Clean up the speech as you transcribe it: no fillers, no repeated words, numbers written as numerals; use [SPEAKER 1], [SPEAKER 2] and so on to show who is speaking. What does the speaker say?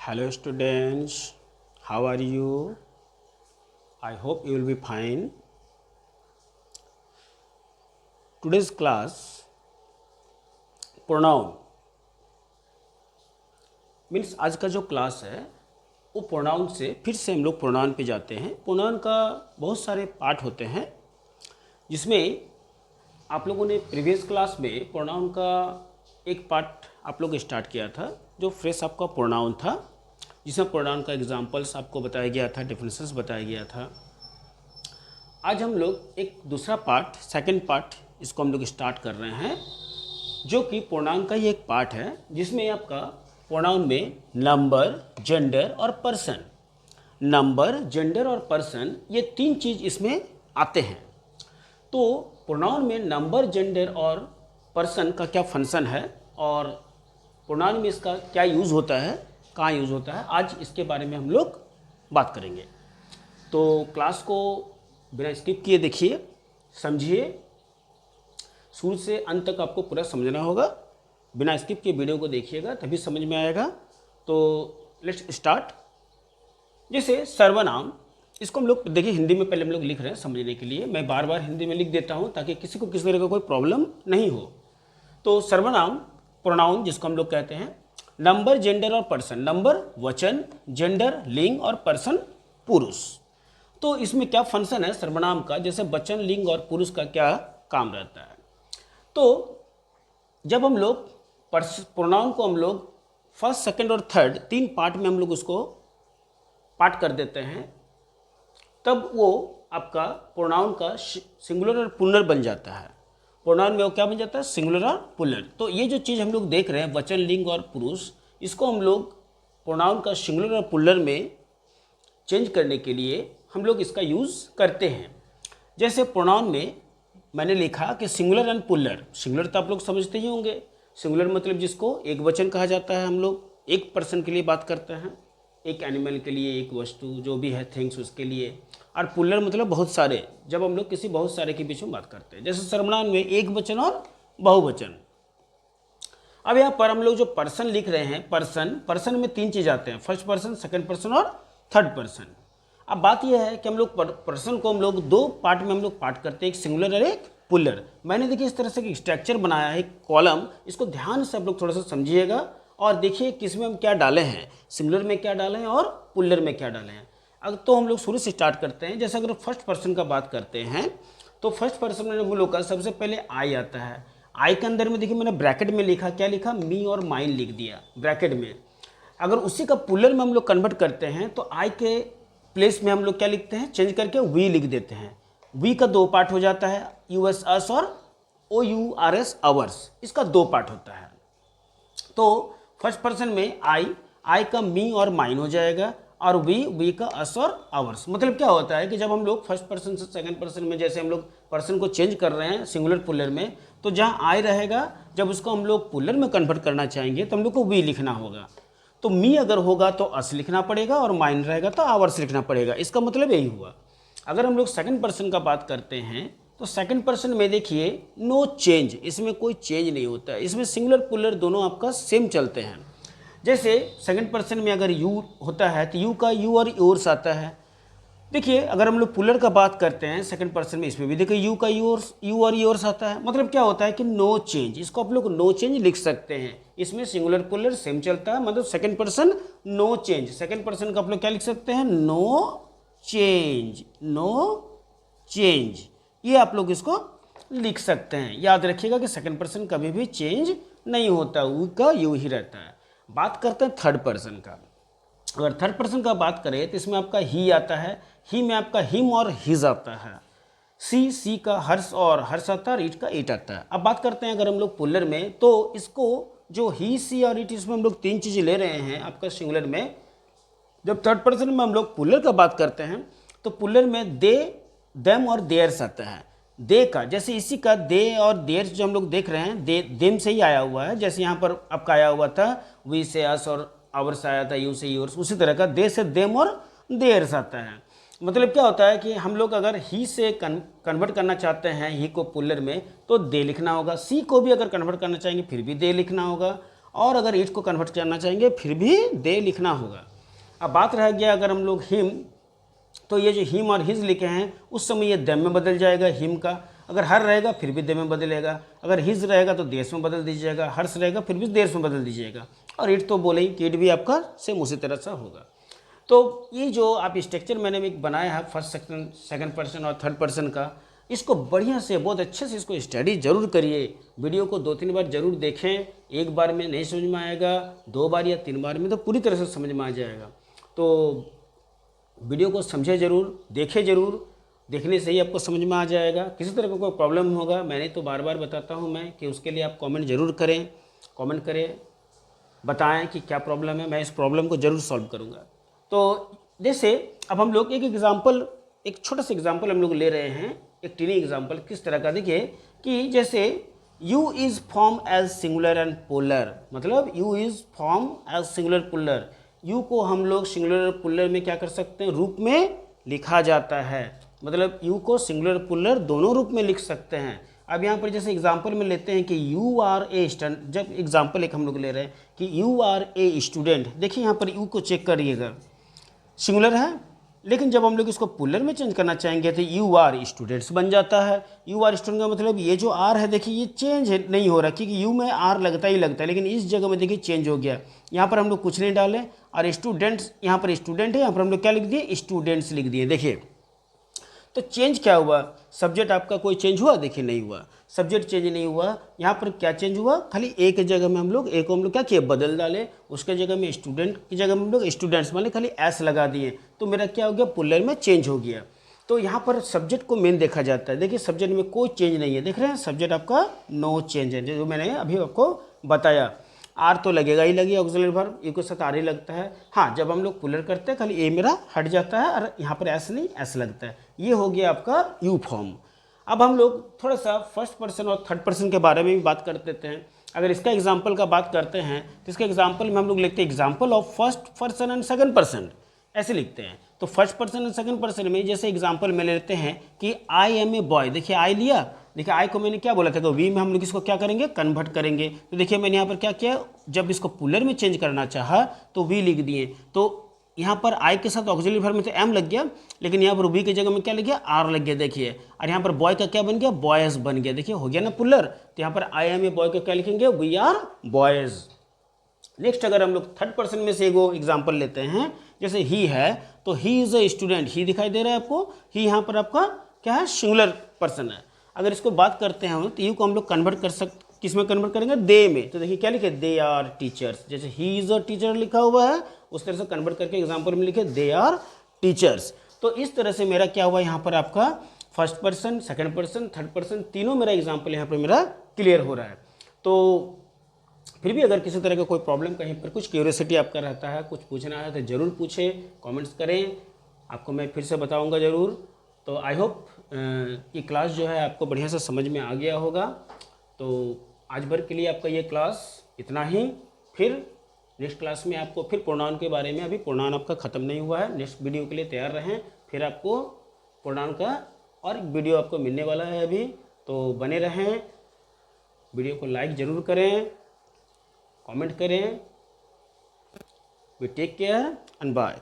[SPEAKER 1] Hello students, how are you? I hope you will be fine. Today's class pronoun means आज का जो class है वो pronoun से फिर से हम लोग प्रोनाउन पे जाते हैं। प्रोनाउन का बहुत सारे पार्ट होते हैं जिसमें आप लोगों ने प्रीवियस क्लास में प्रोनाउन का एक पार्ट आप लोग स्टार्ट किया था जो फ्रेश आपका प्रोनाउन था, जिसमें प्रोनाउन का एग्जांपल्स आपको बताया गया था, डेफिनेशंस बताया गया था। आज हम लोग एक दूसरा पार्ट, सेकंड पार्ट इसको हम लोग स्टार्ट कर रहे हैं, जो कि प्रोनाउन का ही एक पार्ट है जिसमें आपका प्रोनाउन में नंबर, जेंडर और पर्सन, नंबर, जेंडर और पर्सन, ये तीन चीज़ इसमें आते हैं। तो प्रोनाउन में नंबर, जेंडर और पर्सन का क्या फंक्शन है और प्रोनाउन में इसका क्या यूज़ होता है, कहाँ यूज़ होता है, आज इसके बारे में हम लोग बात करेंगे। तो क्लास को बिना स्किप किए देखिए, समझिए, शुरू से अंत तक आपको पूरा समझना होगा। बिना स्किप के वीडियो को देखिएगा तभी समझ में आएगा। तो लेट्स स्टार्ट। जैसे सर्वनाम, इसको हम लोग देखिए हिंदी में पहले हम लोग लिख रहे हैं समझने के लिए। मैं बार बार हिंदी में लिख देता हूँ ताकि किसी को किसी तरह का कोई प्रॉब्लम नहीं हो। तो सर्वनाम प्रोनाउन जिसको हम लोग कहते हैं, नंबर, जेंडर और पर्सन। नंबर वचन, जेंडर लिंग और पर्सन पुरुष। तो इसमें क्या फंक्शन है सर्वनाम का, जैसे वचन, लिंग और पुरुष का क्या काम रहता है। तो जब हम लोग प्रोनाउन को हम लोग फर्स्ट, सेकंड और थर्ड तीन पार्ट में हम लोग उसको पार्ट कर देते हैं, तब वो आपका प्रोनाउन का सिंगुलर और प्लूरल बन जाता है। प्रोनाउन में वो क्या बन जाता है, सिंगुलर और प्लूरल। तो ये जो चीज़ हम लोग देख रहे हैं वचन, लिंग और पुरुष, इसको हम लोग प्रोनाउन का सिंगुलर और प्लूरल में चेंज करने के लिए हम लोग इसका यूज़ करते हैं। जैसे प्रोनाउन में मैंने लिखा कि सिंगुलर एंड प्लूरल। सिंगुलर तो आप लोग समझते ही होंगे, सिंगुलर मतलब जिसको एक वचन कहा जाता है, हम लोग एक पर्सन के लिए बात करते हैं, एक एनिमल के लिए, एक वस्तु जो भी है, थिंग्स, उसके लिए। और प्लूरल मतलब बहुत सारे, जब हम लोग किसी बहुत सारे के बीच में बात करते हैं। जैसे सर्वनाम में एक वचन और बहुवचन। अब यहाँ पर हम लोग जो पर्सन लिख रहे हैं, पर्सन में तीन चीज़ आते हैं, फर्स्ट पर्सन, सेकंड पर्सन और थर्ड पर्सन। अब बात यह है कि हम लोग पर्सन को हम लोग दो पार्ट में हम लोग पार्ट करते हैं, एक सिंगुलर और एक प्लूरल। मैंने देखिए इस तरह से एक स्ट्रक्चर बनाया है, कॉलम। इसको ध्यान से आप लोग थोड़ा सा समझिएगा और देखिए किस में हम क्या डाले हैं, सिंगुलर में क्या डाले हैं और प्लूरल में क्या डाले हैं। अगर तो हम लोग शुरू से स्टार्ट करते हैं। जैसे अगर फर्स्ट पर्सन का बात करते हैं तो फर्स्ट पर्सन में हम लोग का सबसे पहले आई आता है। आई के अंदर में देखिए मैंने ब्रैकेट में लिखा, क्या लिखा, मी और माइन लिख दिया ब्रैकेट में। अगर उसी का प्लूरल में हम लोग कन्वर्ट करते हैं तो आई के प्लेस में हम लोग क्या लिखते हैं, चेंज करके वी लिख देते हैं। वी का दो पार्ट हो जाता है, यूएस अस और ओ यू आर एस अवर्स, इसका दो पार्ट होता है। तो फर्स्ट पर्सन में आई का मी और माइन हो जाएगा और वी का अस और आवर्स। मतलब क्या होता है कि जब हम लोग फर्स्ट पर्सन से सेकंड पर्सन में जैसे हम लोग पर्सन को चेंज कर रहे हैं सिंगुलर प्लूरल में, तो जहाँ आई रहेगा जब उसको हम लोग प्लूरल में कन्वर्ट करना चाहेंगे तो हम लोग को वी लिखना होगा। तो मी अगर होगा तो अस लिखना पड़ेगा और माइन रहेगा तो आवर्स लिखना पड़ेगा। इसका मतलब यही हुआ। अगर हम लोग सेकंड पर्सन का बात करते हैं तो सेकंड पर्सन में देखिए नो चेंज, इसमें कोई चेंज नहीं होता है। इसमें सिंगुलर प्लूरल दोनों आपका सेम चलते हैं। जैसे सेकंड पर्सन में अगर यू होता है तो यू का यू और योर्स आता है। देखिए अगर हम लोग प्लूरल का बात करते हैं सेकंड पर्सन में, इसमें भी देखिए यू का यू और योर्स आता है। मतलब क्या होता है कि नो चेंज, इसको आप लोग नो चेंज लिख सकते हैं। इसमें सिंगुलर प्लूरल सेम चलता है, मतलब second person no change. Second person का आप लोग क्या लिख सकते हैं, नो चेंज, नो चेंज, ये आप लोग इसको लिख सकते हैं। याद रखिएगा कि सेकंड पर्सन कभी भी चेंज नहीं होता, यू का यू ही रहता है। बात करते हैं थर्ड पर्सन का। अगर थर्ड पर्सन का बात करें तो इसमें आपका ही आता है, ही में आपका हिम और हिज आता है, सी का हर्ष और हर्ष आता है, इट का इट आता है। अब बात करते हैं अगर हम लोग प्लूरल में, तो इसको जो ही, सी और इट, इसमें हम लोग तीन चीज़ें ले रहे हैं आपका सिंगुलर में। जब थर्ड पर्सन में हम लोग प्लूरल का बात करते हैं तो प्लूरल में दे, देम और देयर्स आता है। दे का, जैसे इसी का दे और देयर्स जो हम लोग देख रहे हैं, देम से ही आया हुआ है। जैसे यहाँ पर आपका आया हुआ था वी से अस और आवर्स आया था, यू से योर्स, उसी तरह का दे से देम और देयर्स आता है। मतलब क्या होता है कि हम लोग अगर ही से कन्वर्ट करना चाहते हैं ही को प्लूरल में तो दे लिखना होगा। सी को भी अगर कन्वर्ट करना चाहेंगे फिर भी दे लिखना होगा। और अगर इट को कन्वर्ट करना चाहेंगे फिर भी दे लिखना होगा। अब बात रह गया अगर हम लोग हिम, तो ये जो हिम और हिज लिखे हैं उस समय ये देम में बदल जाएगा हिम का। अगर हर रहेगा फिर भी दे में बदलेगा, अगर हिज रहेगा तो देश में बदल दीजिएगा, हर्ष रहेगा फिर भी देश में बदल दीजिएगा। और इट तो बोले ही कि इट भी आपका सेम उसी तरह से होगा। तो ये जो आप स्ट्रक्चर मैंने एक बनाया है फर्स्ट सेक्शन, सेकंड पर्सन और थर्ड पर्सन का, इसको बढ़िया से बहुत अच्छे से इसको स्टडी जरूर करिए। वीडियो को 2-3 बार जरूर देखें, एक बार में नहीं समझ में आएगा, 2 बार या 3 बार में तो पूरी तरह से समझ में आ जाएगा। तो वीडियो को समझे जरूर, देखें जरूर, देखने से ही आपको समझ में आ जाएगा। किसी तरह का कोई प्रॉब्लम होगा, मैंने तो बार बार बताता हूँ मैं कि उसके लिए आप कमेंट जरूर करें, कमेंट करें, बताएं कि क्या प्रॉब्लम है, मैं इस प्रॉब्लम को जरूर सॉल्व करूँगा। तो जैसे अब हम लोग एक एग्जाम्पल, एक छोटा सा एग्जाम्पल हम लोग ले रहे हैं, एक टीनी एग्जाम्पल किस तरह का, देखिए कि जैसे U is form as singular and polar, मतलब U is form as singular polar, U को हम लोग सिंगुलर पुलर में क्या कर सकते हैं, रूप में लिखा जाता है। मतलब यू को सिंगुलर पुलर दोनों रूप में लिख सकते हैं। अब यहाँ पर जैसे एग्जाम्पल में लेते हैं कि यू आर ए स्टूडेंट, जब एग्जाम्पल एक हम लोग ले रहे हैं कि यू आर ए स्टूडेंट, देखिए यहाँ पर यू को चेक करिएगा, सिंगुलर है, लेकिन जब हम लोग इसको पुलर में चेंज करना चाहेंगे तो यू आर स्टूडेंट्स बन जाता है। यू आर स्टूडेंट का मतलब ये जो आर है देखिए ये चेंज नहीं हो रहा, क्योंकि यू में आर लगता ही लगता है, लेकिन इस जगह में देखिए चेंज हो गया। यहाँ पर हम लोग कुछ नहीं डालें, और स्टूडेंट्स, यहाँ पर स्टूडेंट है, यहाँ पर हम लोग क्या लिख दिए, स्टूडेंट्स लिख दिए। देखिए तो चेंज क्या हुआ, सब्जेक्ट आपका कोई चेंज हुआ, देखिए नहीं हुआ, सब्जेक्ट चेंज नहीं हुआ। यहाँ पर क्या चेंज हुआ, खाली एक जगह में हम लोग, एक को हम लोग क्या किए, बदल डाले, उसके जगह में स्टूडेंट की जगह में हम लोग स्टूडेंट्स वाले खाली एस लगा दिए, तो मेरा क्या हो गया, पुलर में चेंज हो गया। तो यहाँ पर सब्जेक्ट को मेन देखा जाता है। देखिए सब्जेक्ट में कोई चेंज नहीं है, देख रहे हैं, सब्जेक्ट आपका नो चेंज है, जो मैंने अभी आपको बताया। आर तो लगेगा ही लगेगा, ऑक्सिलरी वर्ब यू के साथ आर ही लगता है। हाँ, जब हम लोग पुलर करते हैं खाली ए मेरा हट जाता है और यहाँ पर एस नहीं, एस लगता है। ये हो गया आपका यू फॉर्म। अब हम लोग थोड़ा सा फर्स्ट पर्सन और थर्ड पर्सन के बारे में भी बात कर देते हैं। अगर इसका एग्जाम्पल का बात करते हैं तो इसका एग्जाम्पल में हम लोग लिखते हैं example of first person and second person, ऐसे लिखते हैं। तो first person and second person में जैसे एग्जाम्पल में लेते हैं कि आई एम ए बॉय, देखिए आई लिया, देखिए आई को मैंने क्या बोला था, तो वी में हम लोग इसको क्या करेंगे, कन्वर्ट करेंगे। तो देखिए मैंने यहाँ पर क्या किया, जब इसको पुलर में चेंज करना चाहा तो वी लिख दिए। तो यहाँ पर आई के साथ ऑक्सिलरी वर्ब में तो एम लग गया, लेकिन यहाँ पर वी की जगह में क्या लग गया, आर लग गया, देखिए। और यहाँ पर बॉय का क्या बन गया, बॉयज बन गया, देखिए हो गया ना पुलर। तो यहाँ पर आई एम ए बॉय का क्या लिखेंगे, वी आर बॉयज। नेक्स्ट अगर हम लोग थर्ड पर्सन में से एगो एग्जाम्पल लेते हैं, जैसे ही है, तो ही इज अ स्टूडेंट, ही दिखाई दे रहा है आपको, ही यहाँ पर आपका क्या है, सिंगुलर पर्सन है। अगर इसको बात करते हैं तो यू को हम लोग कन्वर्ट कर सकते, किस में कन्वर्ट करेंगे, दे में। तो देखिए क्या लिखे, दे आर टीचर्स, जैसे ही इज अ टीचर लिखा हुआ है उस तरह से कन्वर्ट करके एग्जाम्पल में लिखे दे आर टीचर्स। तो इस तरह से मेरा क्या हुआ, यहाँ पर आपका first person, second person, third person, तीनों मेरा एग्जाम्पल यहाँ पर मेरा क्लियर हो रहा है। तो फिर भी अगर किसी तरह का कोई प्रॉब्लम, कहीं पर कुछ क्यूरियोसिटी आपका रहता है, कुछ पूछना है तो ज़रूर पूछें, कमेंट्स करें, आपको मैं फिर से बताऊंगा ज़रूर। तो आई होप ये क्लास जो है आपको बढ़िया से समझ में आ गया होगा। तो आज भर के लिए आपका ये क्लास इतना ही, फिर नेक्स्ट क्लास में आपको फिर प्रोनाउन के बारे में, अभी प्रोनाउन आपका ख़त्म नहीं हुआ है, नेक्स्ट वीडियो के लिए तैयार रहें, फिर आपको प्रोनाउन का और वीडियो आपको मिलने वाला है अभी। तो बने रहें, वीडियो को लाइक ज़रूर करें, कमेंट करें। We take care and bye.